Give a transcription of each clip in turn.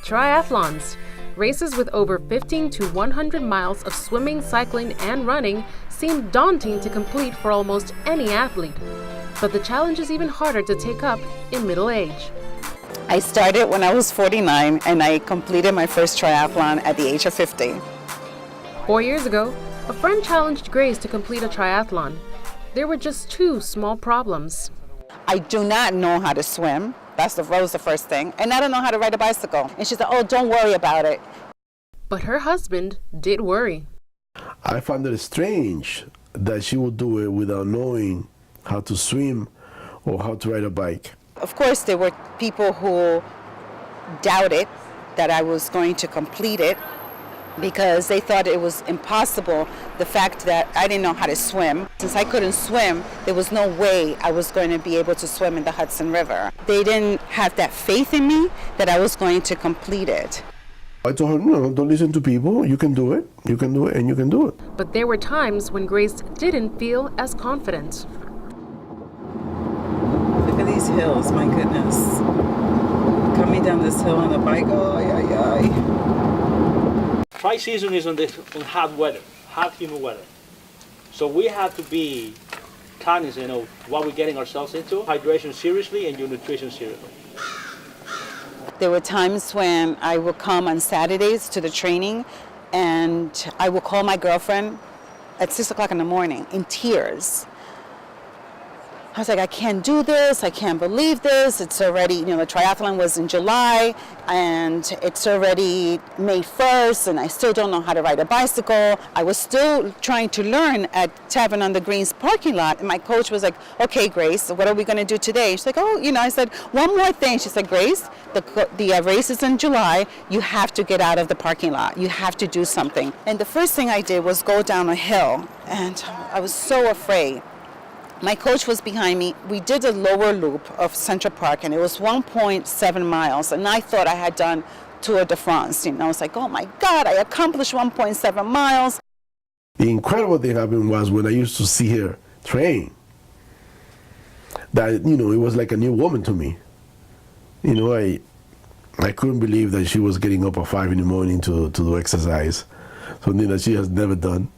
Triathlons. Races with over 15 to 100 miles of swimming, cycling, and running seem daunting to complete for almost any athlete. But the challenge is even harder to take up in middle age. I started when I was 49 and I completed my first triathlon at the age of 50. 4 years ago, a friend challenged Grace to complete a triathlon. There were just two small problems. I do not know how to swim. That was the first thing. And I don't know how to ride a bicycle. And she said, oh, don't worry about it. But her husband did worry. I found it strange that she would do it without knowing how to swim or how to ride a bike. Of course, there were people who doubted that I was going to complete it because they thought it was impossible, the fact that I didn't know how to swim. Since I couldn't swim, there was no way I was going to be able to swim in the Hudson River. They didn't have that faith in me that I was going to complete it. I told her, no, don't listen to people. You can do it, and you can do it. But there were times when Grace didn't feel as confident. Look at these hills, my goodness. Coming down this hill on a bike, oh, yeah. Tri-season is on hot weather, hot humid weather. So we have to be cognizant of what we're getting ourselves into, hydration seriously and your nutrition seriously. There were times when I would come on Saturdays to the training and I would call my girlfriend at 6 o'clock in the morning in tears. I was like, I can't do this, I can't believe this. It's already, the triathlon was in July and it's already May 1st and I still don't know how to ride a bicycle. I was still trying to learn at Tavern on the Greens parking lot and my coach was like, okay, Grace, what are we gonna do today? She's like, I said, one more thing. She said, Grace, the race is in July, you have to get out of the parking lot. You have to do something. And the first thing I did was go down a hill and I was so afraid. My coach was behind me. We did a lower loop of Central Park, and it was 1.7 miles, and I thought I had done Tour de France. I was like, oh my God, I accomplished 1.7 miles. The incredible thing happened was when I used to see her train, that, it was like a new woman to me. I couldn't believe that she was getting up at 5 in the morning to do exercise, something that she has never done.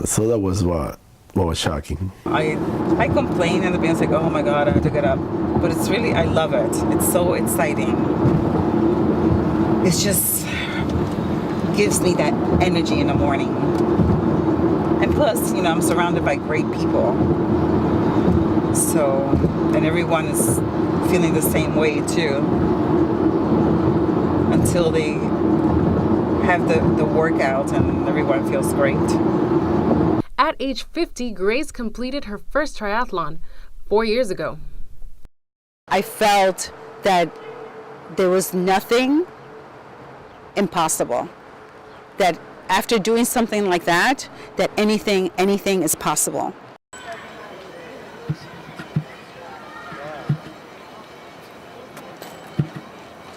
So that was what was shocking. I complain in the beginning, like, oh my God, I have to get up. But it's really, I love it. It's so exciting. It just gives me that energy in the morning. And plus, I'm surrounded by great people. So, and everyone is feeling the same way too. Until they have the workout and everyone feels great. At age 50, Grace completed her first triathlon 4 years ago. I felt that there was nothing impossible. That after doing something like that anything is possible.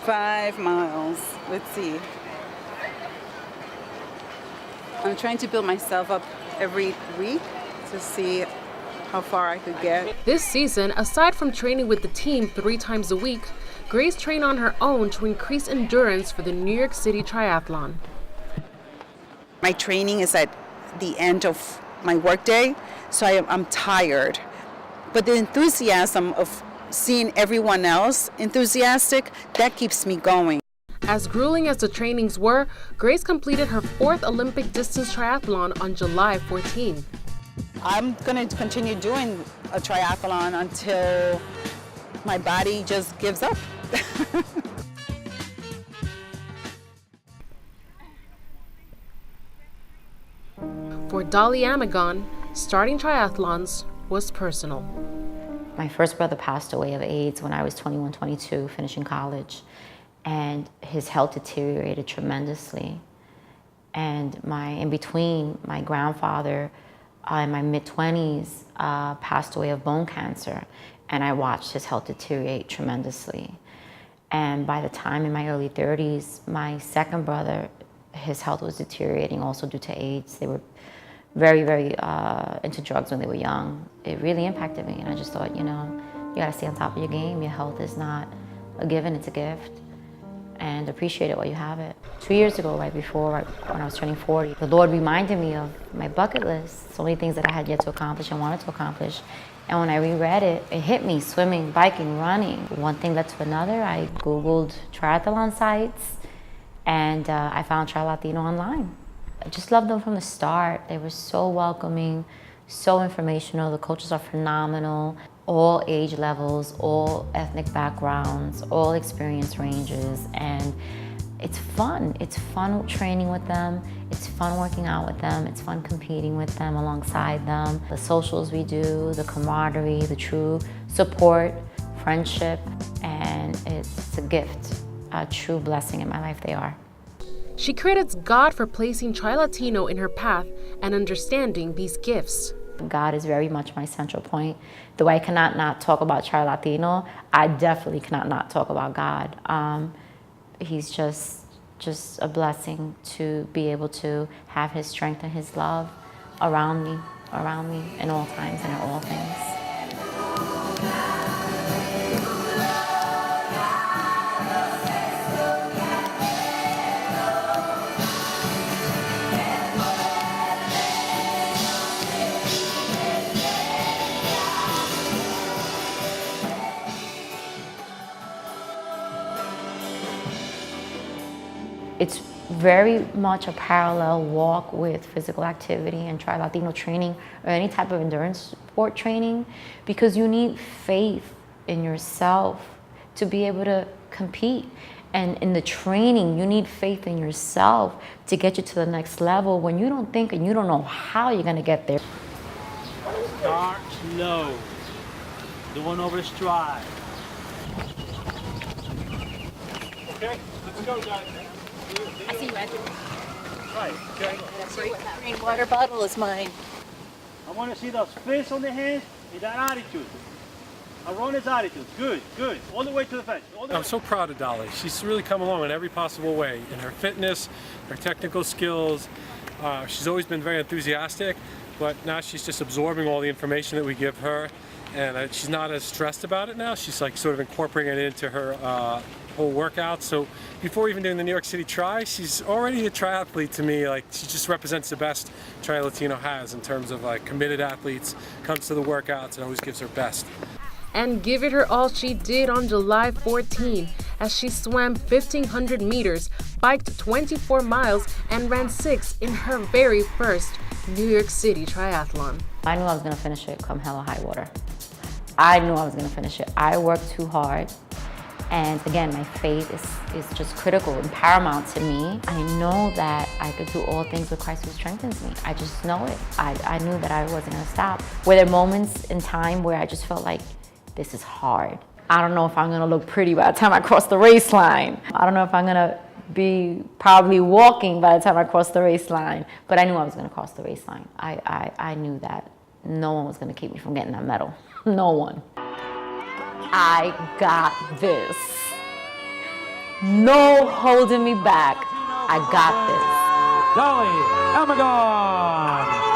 Five miles. Let's see. I'm trying to build myself up every week to see how far I could get. This season, aside from training with the team 3 times a week, Grace trained on her own to increase endurance for the New York City Triathlon. My training is at the end of my workday, so I'm tired. But the enthusiasm of seeing everyone else enthusiastic, that keeps me going. As grueling as the trainings were, Grace completed her 4th Olympic distance triathlon on July 14. I'm going to continue doing a triathlon until my body just gives up. For Dolly Amigon, starting triathlons was personal. My first brother passed away of AIDS when I was 21, 22, finishing college. And his health deteriorated tremendously. And in between, my grandfather in my mid-20s passed away of bone cancer, and I watched his health deteriorate tremendously. And by the time in my early 30s, my second brother, his health was deteriorating also due to AIDS. They were very, very into drugs when they were young. It really impacted me, and I just thought, you gotta stay on top of your game. Your health is not a given, it's a gift. and appreciate it while you have it. 2 years ago, right when I was turning 40, the Lord reminded me of my bucket list, so many things that I had yet to accomplish and wanted to accomplish. And when I reread it, it hit me: swimming, biking, running. One thing led to another. I Googled triathlon sites, and I found Triathlon online. I just loved them from the start. They were so welcoming, so informational. The coaches are phenomenal. All age levels, all ethnic backgrounds, all experience ranges, and it's fun. It's fun training with them. It's fun working out with them. It's fun competing with them, alongside them. The socials we do, the camaraderie, the true support, friendship, and it's a gift, a true blessing in my life. They are. She credits God for placing Tri-Latino in her path and understanding these gifts. God is very much my central point. Though I cannot not talk about Tri-Latino, I definitely cannot not talk about God. He's just a blessing to be able to have his strength and his love around me in all times and in all things. It's very much a parallel walk with physical activity and Tri-Latino training or any type of endurance sport training, because you need faith in yourself to be able to compete. And in the training, you need faith in yourself to get you to the next level when you don't think and you don't know how you're gonna get there. Start slow. Doing over stride. Okay, let's go, guys. I see you, Andrew. Right, okay. Green water bottle is mine. I want to see those fists on the hands and that attitude. A runner's attitude. Good, good. All the way to the fence. I'm so proud of Dolly. She's really come along in every possible way. In her fitness, her technical skills. She's always been very enthusiastic, but now she's just absorbing all the information that we give her. And she's not as stressed about it now. She's like sort of incorporating it into her whole workout. So before even doing the New York City Tri, she's already a triathlete to me. Like, she just represents the best Tri-Latino has in terms of like committed athletes, comes to the workouts and always gives her best. And give it her all she did on July 14 as she swam 1,500 meters, biked 24 miles, and ran 6 in her very first New York City triathlon. I knew I was gonna finish it come hell or high water. I knew I was gonna finish it. I worked too hard. And again, my faith is just critical and paramount to me. I know that I could do all things with Christ who strengthens me. I just know it. I knew that I wasn't gonna stop. Were there moments in time where I just felt like, this is hard. I don't know if I'm gonna look pretty by the time I cross the race line. I don't know if I'm gonna be probably walking by the time I cross the race line, but I knew I was gonna cross the race line. I knew that no one was gonna keep me from getting that medal. No one. I got this. No holding me back. I got this. Dolly Amigon.